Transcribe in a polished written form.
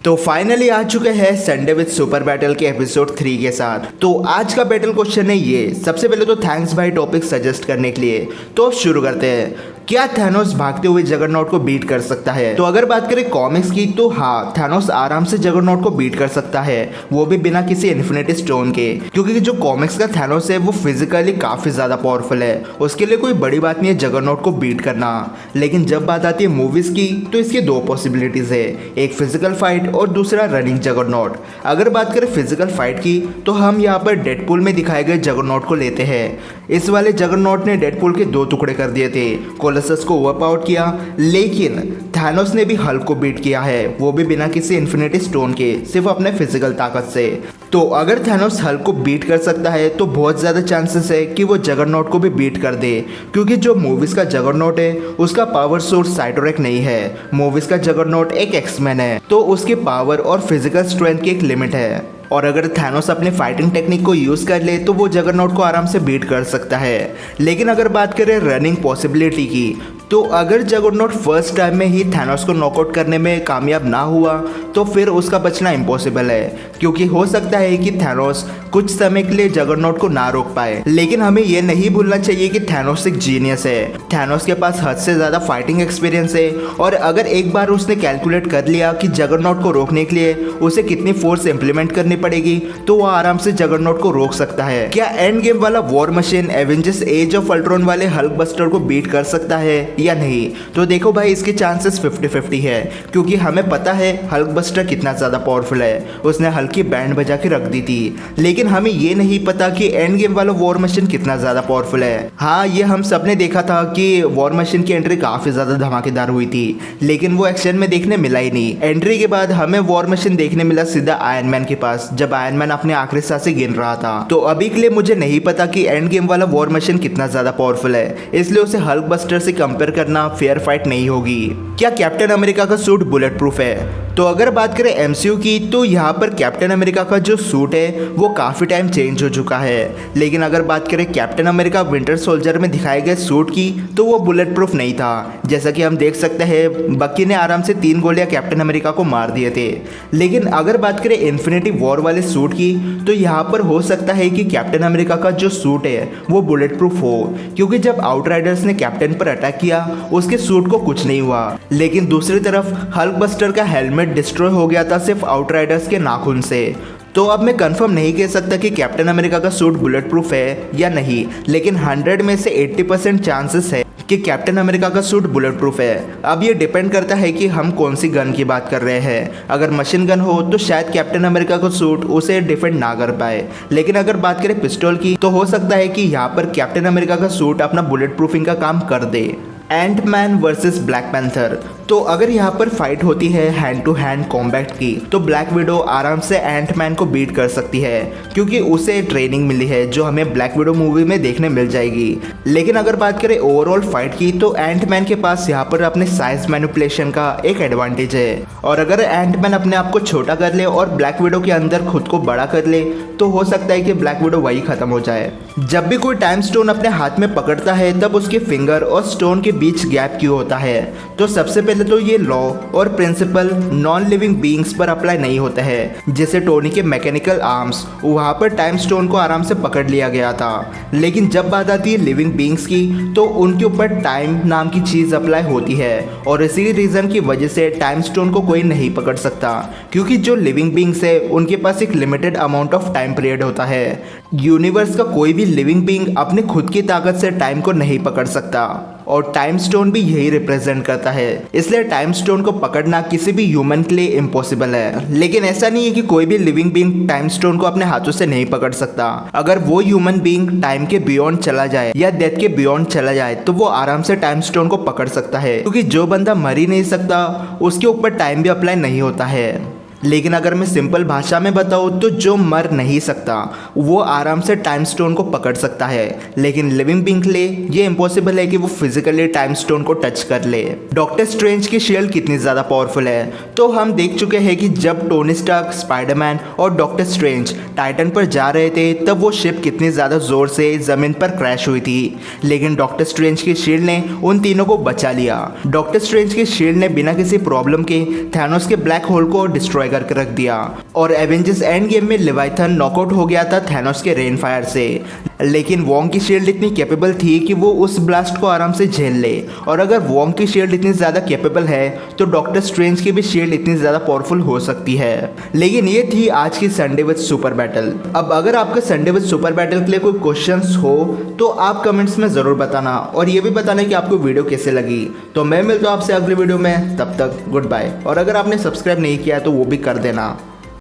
तो फाइनली आ चुके हैं संडे विद सुपर बैटल के एपिसोड 3 के साथ। तो आज का बैटल क्वेश्चन है ये। सबसे पहले तो थैंक्स भाई टॉपिक सजेस्ट करने के लिए। तो अब शुरू करते हैं। क्या थैनोस भागते हुए जगरनॉट को बीट कर सकता है? तो अगर बात करें कॉमिक्स की तो हाँ, थैनोस आराम से जगरनॉट को बीट कर सकता है, वो भी बिना किसी इन्फिनिटी स्टोन के। क्योंकि जो कॉमिक्स का थैनोस है वो फिजिकली काफी ज्यादा पावरफुल है, उसके लिए कोई बड़ी बात नहीं है जगरनॉट को बीट करना। लेकिन जब बात आती है मूवीज की तो इसकी दो पॉसिबिलिटीज है, एक फिजिकल फाइट और दूसरा रनिंग जगरनॉट। अगर बात करें फिजिकल फाइट की तो हम यहाँ पर डेडपूल में दिखाए गए जगरनॉट को लेते हैं। इस वाले जगरनॉट ने डेडपूल के 2 टुकड़े कर दिए थे, कोलोसस को वर्प आउट किया, लेकिन थैनोस ने भी हल्क को बीट किया है, वो भी बिना किसी इन्फिनिटी स्टोन के, सिर्फ अपने फिजिकल ताकत से। तो अगर थैनोस हल्क को बीट कर सकता है तो बहुत ज़्यादा चांसेस है कि वो जगरनॉट को भी बीट कर दे। क्योंकि जो मूवीज़ का जगरनॉट है उसका पावर सोर्स साइटोरेक नहीं है, मूवीज़ का जगरनॉट एक एक्समैन है, तो उसके पावर और फिजिकल स्ट्रेंथ की एक लिमिट है। और अगर थैनोस अपने फाइटिंग टेक्निक को यूज़ कर ले तो वो जगरनॉट को आराम से बीट कर सकता है। लेकिन अगर बात करें रनिंग पॉसिबिलिटी की तो अगर जगरनॉट फर्स्ट टाइम में ही थैनोस को नॉकआउट करने में कामयाब ना हुआ तो फिर उसका बचना इम्पॉसिबल है। क्योंकि हो सकता है कि थैनोस कुछ समय के लिए जगरनॉट को ना रोक पाए। लेकिन हमें यह नहीं भूलना चाहिए कि थैनोस एक जीनियस है, थैनोस के पास हद से ज़्यादा फाइटिंग एक्सपीरियंस है। और अगर एक बार उसने कैलकुलेट कर लिया कि जगरनॉट को रोकने के लिए उसे कितनी फोर्स इंप्लीमेंट करनी पड़ेगी तो वो आराम से जगरनॉट को रोक सकता है। क्या एंड गेम वाला war machine Avengers age of Ultron वाले हल्क बस्टर को बीट कर सकता है या नहीं? तो देखो भाई, इसके चांसेस 50-50 है। क्योंकि हमें पता है हल्क बस्टर कितना ज़्यादा पावरफुल है, उसने हल्क की बैंड बजा के रख दी थी। लेकिन हमें ये नहीं पता कि एंड गेम वाला वॉर मशीन कितना ज़्यादा पावरफुल है। हाँ, ये हम सब ने देखा था कि वॉर मशीन की एंट्री काफ़ी ज़्यादा धमाकेदार हुई थी, लेकिन वो एक्शन में देखने मिला ही नहीं। एंट्री के बाद हमें वॉर मशीन देखने मिला सीधा आयरन मैन के पास, जब आयरन मैन अपने आखिरी सांसें गिन रहा था। तो अभी के लिए मुझे नहीं पता कि एंड गेम वाला वॉर मशीन कितना ज़्यादा पावरफुल है, इसलिए उसे हल्क बस्टर से कंपेयर करना फेयर फाइट नहीं होगी। क्या कैप्टन अमेरिका का सूट बुलेट प्रूफ है? तो अगर बात करें एमसीयू की तो यहाँ पर कैप्टन अमेरिका का जो सूट है वो काफ़ी टाइम चेंज हो चुका है। लेकिन अगर बात करें कैप्टन अमेरिका विंटर सोल्जर में दिखाए गए सूट की तो वो बुलेट प्रूफ नहीं था। जैसा कि हम देख सकते हैं बक्की ने आराम से 3 गोलियां कैप्टन अमेरिका को मार दिए थे। लेकिन अगर बात करें इन्फिनिटी वॉर वाले सूट की तो यहाँ पर हो सकता है कि कैप्टन अमेरिका का जो सूट है वो बुलेट प्रूफ हो, क्योंकि जब आउटराइडर्स ने कैप्टन पर अटैक किया उसके सूट को कुछ नहीं हुआ। लेकिन दूसरी तरफ हल्क बस्टर का हेलमेट डिस्ट्रॉय हो गया था सिर्फ आउटराइडर्स के नाखून से। तो अब मैं कंफर्म नहीं कह सकता कि कैप्टन अमेरिका का सूट बुलेट प्रूफ है या नहीं, लेकिन 100 में से 80% चांसेस है कि कैप्टन अमेरिका का सूट बुलेट प्रूफ है। अब ये डिपेंड करता है कि हम कौन सी गन की बात कर रहे हैं। अगर मशीन गन हो तो शायद कैप्टन अमेरिका का सूट उसे डिफेंड ना कर पाए, लेकिन अगर बात करें पिस्टल की तो हो सकता है कि यहाँ पर कैप्टन अमेरिका का सूट अपना बुलेट प्रूफिंग का काम कर दे। Antman versus Black Panther. तो अगर यहाँ पर फाइट होती है हैंड टू हैंड कॉम्बैट की तो ब्लैक विडो आराम से एंटमैन को बीट कर सकती है, क्योंकि उसे ट्रेनिंग मिली है जो हमें ब्लैक विडो मूवी में देखने मिल जाएगी। लेकिन अगर बात करें ओवरऑल फाइट की तो एंटमैन के पास यहाँ पर अपने साइज मैनिपुलेशन का एक एडवांटेज है। और अगर एंटमैन अपने आप को छोटा कर ले और ब्लैक विडो के अंदर खुद को बड़ा कर ले तो हो सकता है कि ब्लैक विडो वही खत्म हो जाए। जब भी कोई टाइम स्टोन अपने हाथ में पकड़ता है तब उसके फिंगर और स्टोन के बीच गैप क्यों होता है? तो सबसे पहले तो ये लॉ और प्रिंसिपल नॉन लिविंग बीइंग्स पर अप्लाई नहीं होता है। जैसे टोनी के मैकेनिकल आर्म्स, वहाँ पर टाइम स्टोन को आराम से पकड़ लिया गया था। लेकिन जब बात आती है लिविंग बीइंग्स की तो उनके ऊपर टाइम नाम की चीज़ अप्लाई होती है, और इसी रीज़न की वजह से टाइम स्टोन को कोई नहीं पकड़ सकता। क्योंकि जो लिविंग बीइंग्स है उनके पास एक limited amount of time period होता है। यूनिवर्स का कोई भी लिविंग बीइंग अपने खुद की ताकत से टाइम को नहीं पकड़ सकता, और टाइम स्टोन भी यही रिप्रेजेंट करता है। इसलिए टाइम स्टोन को पकड़ना किसी भी ह्यूमन के लिए इम्पॉसिबल है। लेकिन ऐसा नहीं है कि कोई भी लिविंग बीइंग टाइम स्टोन को अपने हाथों से नहीं पकड़ सकता। अगर वो ह्यूमन बीइंग टाइम के बियॉन्ड चला जाए या डेथ के बियॉन्ड चला जाए तो वो आराम से टाइम स्टोन को पकड़ सकता है, क्योंकि जो बंदा मर ही नहीं सकता उसके ऊपर टाइम भी अप्लाई नहीं होता है। लेकिन अगर मैं सिंपल भाषा में बताऊँ तो जो मर नहीं सकता वो आराम से टाइम स्टोन को पकड़ सकता है, लेकिन लिविंग बीइंग के लिए ये इम्पॉसिबल है कि वो फिजिकली टाइम स्टोन को टच कर ले। डॉक्टर स्ट्रेंज की शील्ड कितनी ज़्यादा पावरफुल है? तो हम देख चुके हैं कि जब टोनी स्टार्क, स्पाइडरमैन और डॉक्टर स्ट्रेंज टाइटन पर जा रहे थे तब वो शिप कितनी ज़्यादा ज़ोर से ज़मीन पर क्रैश हुई थी, लेकिन डॉक्टर स्ट्रेंज की शील्ड ने उन तीनों को बचा लिया। डॉक्टर स्ट्रेंज की शील्ड ने बिना किसी प्रॉब्लम के थैनोस के ब्लैक होल को डिस्ट्रॉय करके रख दिया। और एवेंजर्स एंड गेम में लेवाइथन नॉकआउट हो गया था थैनोस के रेन फायर से, लेकिन वोंग की शील्ड इतनी कैपेबल थी कि वो उस ब्लास्ट को आराम से झेल ले। और अगर वोंग की शील्ड इतनी ज़्यादा कैपेबल है तो डॉक्टर स्ट्रेंज की भी शील्ड इतनी ज़्यादा पावरफुल हो सकती है। लेकिन ये थी आज की संडे विद सुपर बैटल। अब अगर आपके संडे विद सुपर बैटल के लिए कोई क्वेश्चंस हो तो आप कमेंट्स में ज़रूर बताना, और ये भी बताना कि आपको वीडियो कैसे लगी। तो मैं मिलता हूँ आपसे अगली वीडियो में, तब तक गुड बाय। और अगर आपने सब्सक्राइब नहीं किया तो वो भी कर देना।